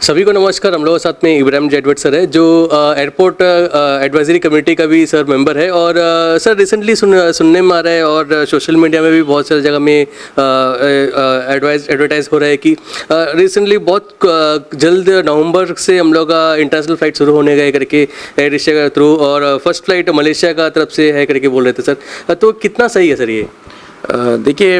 सभी को नमस्कार। हम लोगों के साथ में इब्राहिम जेडवट सर है जो एयरपोर्ट एडवाइजरी कमेटी का भी सर मेंबर है। और सर रिसेंटली सुनने में आ रहा है और सोशल मीडिया में भी बहुत सारी जगह में एडवर्टाइज हो रहा है कि रिसेंटली बहुत जल्द नवंबर से हम लोग का इंटरनेशनल फ्लाइट शुरू होने गए करके एयर एशिया के थ्रू, और फर्स्ट फ्लाइट मलेशिया का तरफ से है करके बोल रहे थे सर। तो कितना सही है सर ये? देखिए,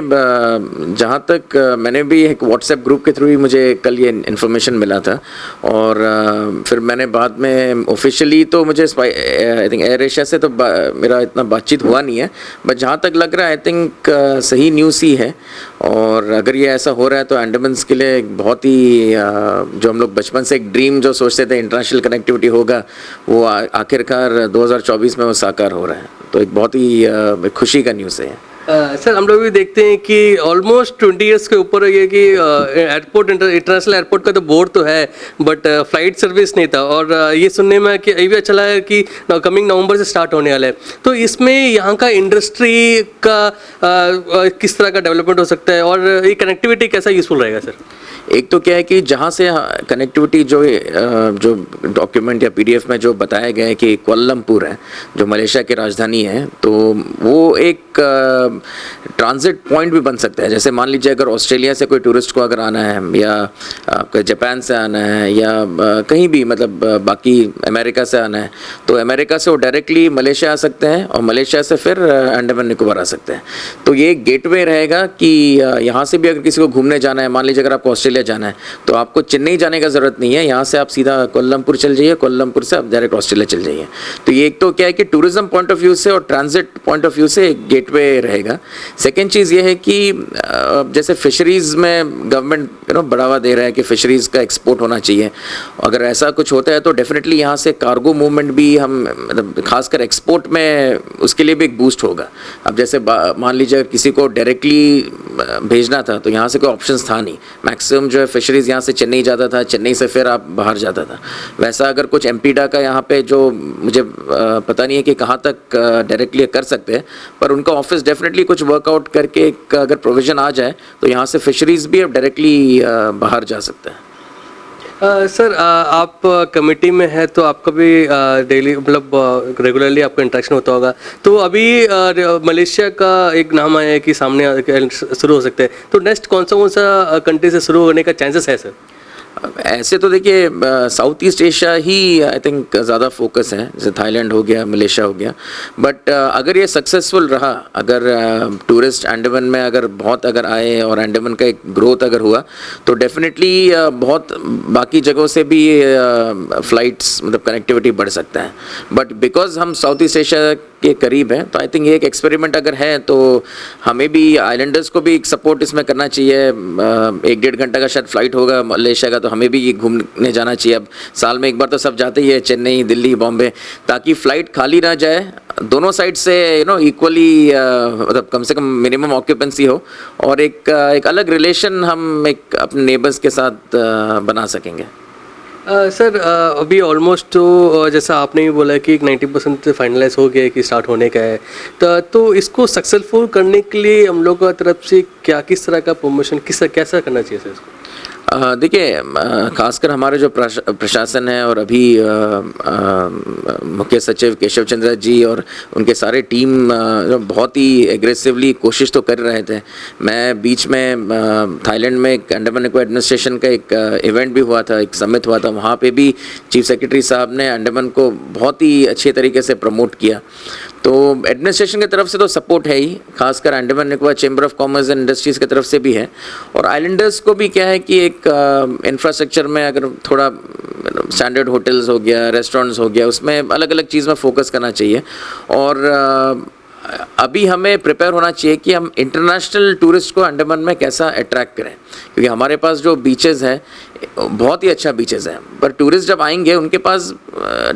जहाँ तक मैंने भी एक व्हाट्सएप ग्रुप के थ्रू ही मुझे कल ये इन्फॉर्मेशन मिला था, और फिर मैंने बाद में ऑफिशियली तो मुझे आई थिंक एयर एशिया से तो मेरा इतना बातचीत हुआ नहीं है, बट जहाँ तक लग रहा है आई थिंक सही न्यूज़ ही है। और अगर ये ऐसा हो रहा है तो अंडमान्स के लिए एक बहुत ही जो हम लोग बचपन से एक ड्रीम जो सोचते थे इंटरनेशनल कनेक्टिविटी होगा, वो आखिरकार 2024 में वो साकार हो रहा है। तो एक बहुत ही खुशी का न्यूज़ है। सर हम लोग भी देखते हैं कि ऑलमोस्ट 20 ईयर्स के ऊपर है कि एयरपोर्ट इंटरनेशनल एयरपोर्ट का तो बोर्ड तो है, बट फ्लाइट सर्विस नहीं था। और ये सुनने में कि ये भी अच्छा लगा कि कमिंग नवंबर से स्टार्ट होने वाला है। तो इसमें यहाँ का इंडस्ट्री का किस तरह का डेवलपमेंट हो सकता है और ये कनेक्टिविटी कैसा यूजफुल रहेगा सर? एक तो क्या है कि जहाँ से कनेक्टिविटी जो डॉक्यूमेंट या पीडीएफ में जो बताया गया है कि कुआलालंपुर है जो मलेशिया की राजधानी है, तो वो एक ट्रांजिट पॉइंट भी बन सकता है। जैसे मान लीजिए अगर ऑस्ट्रेलिया से कोई टूरिस्ट को अगर आना है, या आपका जापान से आना है, या कहीं भी मतलब बाकी अमेरिका से आना है, तो अमेरिका से वो डायरेक्टली मलेशिया आ सकते हैं और मलेशिया से फिर अंडमान निकोबार आ सकते हैं। तो ये एक गेटवे रहेगा कि यहाँ से भी अगर किसी को घूमने जाना है, मान लीजिए अगर आपको ऑस्ट्रेलिया जाना है तो आपको चेन्नई जाने का ज़रूरत नहीं है, यहाँ से आप सीधा कुआलालंपुर चल जाइए, कुआलालंपुर से आप डायरेक्ट ऑस्ट्रेलिया चल जाइए। तो ये एक तो क्या है कि टूरिज्म पॉइंट ऑफ व्यू से और ट्रांजिट पॉइंट ऑफ व्यू से एक गेटवे रहेगा। सेकेंड चीज़ ये है कि जैसे फिशरीज़ में गवर्नमेंट बढ़ावा दे रहा है कि फ़िशरीज़ का एक्सपोर्ट होना चाहिए। अगर ऐसा कुछ होता है तो डेफिनेटली यहाँ से कार्गो मूवमेंट भी हम मतलब खासकर एक्सपोर्ट में उसके लिए भी एक बूस्ट होगा। अब जैसे मान लीजिए किसी को डायरेक्टली भेजना था तो यहाँ से कोई ऑप्शंस था नहीं, मैक्सिमम जो है फिशरीज़ यहाँ से चेन्नई जाता था, चेन्नई से फिर आप बाहर जाता था। वैसा अगर कुछ एमपीडा का यहाँ पे जो मुझे पता नहीं है कि कहाँ तक डायरेक्टली कर सकते हैं, पर उनका ऑफिस डेफिनेटली कुछ वर्कआउट करके अगर प्रोविज़न आ जाए तो यहाँ से फिशरीज़ भी अब डायरेक्टली बाहर जा सकता है। सर आप कमेटी में है तो आपका भी डेली मतलब रेगुलरली आपका इंटरेक्शन होता होगा। तो अभी मलेशिया का एक नाम आया है कि सामने शुरू हो सकते हैं, तो नेक्स्ट कौन सा कंट्री से शुरू होने का चांसेस है सर? ऐसे तो देखिए south east Asia he I think ज़्यादा फोकस है, जैसे थाईलैंड हो गया, मलेशिया हो गया। बट अगर ये सक्सेसफुल रहा, अगर टूरिस्ट अंडमान में अगर बहुत अगर आए और अंडमान का एक ग्रोथ अगर हुआ, तो डेफिनेटली बहुत बाकी जगहों से भी फ़्लाइट्स मतलब कनेक्टिविटी बढ़ सकता है। बट बिकॉज हम साउथ ईस्ट एशिया के करीब हैं, तो आई थिंक ये एक एक्सपेरिमेंट अगर है तो हमें भी आइलैंडर्स को भी एक सपोर्ट इसमें करना चाहिए। 1-1.5 घंटा का शायद फ़्लाइट होगा मलेशिया का, तो हमें भी ये घूमने जाना चाहिए। अब साल में एक बार तो सब जाते ही है, चेन्नई, दिल्ली, बॉम्बे, ताकि फ़्लाइट खाली ना जाए, दोनों साइड से इक्वली मतलब कम से कम मिनिमम ऑक्यूपेंसी हो, और एक अलग रिलेशन हम एक अपने नेबर्स के साथ बना सकेंगे। सर अभी ऑलमोस्ट तो जैसा आपने भी बोला कि 90% फाइनलाइज हो गया है कि स्टार्ट होने का है, तो इसको सक्सेसफुल करने के लिए हम लोग का तरफ से किस तरह का प्रमोशन कैसा करना चाहिए सर इसको? देखिए, खासकर हमारे जो प्रशासन है और अभी मुख्य सचिव केशव चंद्र जी और उनके सारे टीम बहुत ही एग्रेसिवली कोशिश तो कर रहे थे। मैं बीच में थाईलैंड में एक अंडमान निकोबार एडमिनिस्ट्रेशन का एक इवेंट भी हुआ था, एक समिट हुआ था, वहाँ पे भी चीफ सेक्रेटरी साहब ने अंडमान को बहुत ही अच्छे तरीके से प्रमोट किया। तो एडमिनिस्ट्रेशन की तरफ से तो सपोर्ट है ही, खासकर Andaman Nicobar chamber of commerce and industries की तरफ से भी है। और आइलैंडर्स को भी क्या है कि एक इंफ्रास्ट्रक्चर में अगर थोड़ा स्टैंडर्ड होटल्स हो गया, रेस्टोरेंट्स हो गया, उसमें अलग अलग चीज़ में फोकस करना चाहिए। और अभी हमें प्रिपेयर होना चाहिए कि हम इंटरनेशनल टूरिस्ट को अंडमान में कैसा अट्रैक्ट करें, क्योंकि हमारे पास जो बीचेस हैं बहुत ही अच्छा बीचेस हैं, पर टूरिस्ट जब आएंगे उनके पास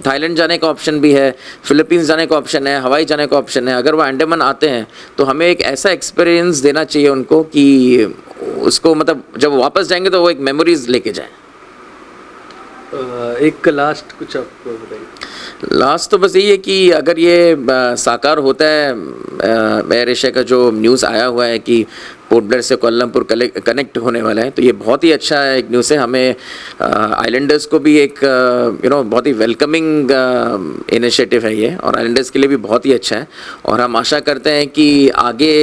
थाईलैंड जाने का ऑप्शन भी है, फिलीपींस जाने का ऑप्शन है, हवाई जाने का ऑप्शन है। अगर वो अंडमान आते हैं तो हमें एक ऐसा एक्सपीरियंस देना चाहिए उनको कि उसको मतलब जब वापस जाएंगे तो वो एक मेमोरीज लेके जाएं। एक लास्ट कुछ आपको बताइए। लास्ट तो बस यही है कि अगर ये साकार होता है, एयर एशिया का जो न्यूज़ आया हुआ है कि पोर्ट ब्लेयर से कोलंपुर कनेक्ट होने वाला है, तो ये बहुत ही अच्छा एक न्यूज़ है। हमें आइलैंडर्स को भी एक बहुत ही वेलकमिंग इनिशिएटिव है ये, और आइलैंडर्स के लिए भी बहुत ही अच्छा है। और हम आशा करते हैं कि आगे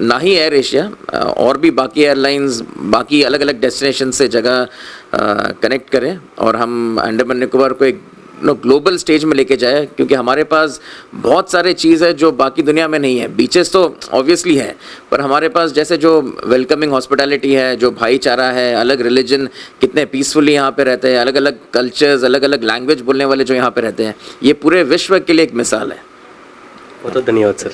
ना ही एयर एशिया और भी बाकी एयरलाइंस बाकी अलग अलग डेस्टिनेशन से जगह कनेक्ट करें, और हम अंडमान निकोबार को एक ग्लोबल स्टेज में लेके जाए, क्योंकि हमारे पास बहुत सारे चीज़ है जो बाकी दुनिया में नहीं है। बीचेस तो ऑब्वियसली है, पर हमारे पास जैसे जो वेलकमिंग हॉस्पिटैलिटी है, जो भाईचारा है, अलग रिलीजन कितने पीसफुली यहाँ पे रहते हैं, अलग अलग कल्चर्स, अलग अलग लैंग्वेज बोलने वाले जो यहाँ पे रहते हैं, ये पूरे विश्व के लिए एक मिसाल है। बहुत बहुत धन्यवाद सर।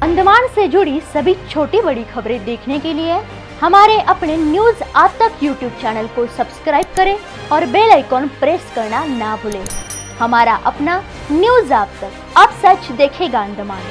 अंडमान से जुड़ी सभी छोटी बड़ी खबरें देखने के लिए हमारे अपने न्यूज आज तक यूट्यूब चैनल को सब्सक्राइब करें और बेल आइकॉन प्रेस करना ना भूलें। हमारा अपना न्यूज आज तक, अब सच देखेगा अंडमान।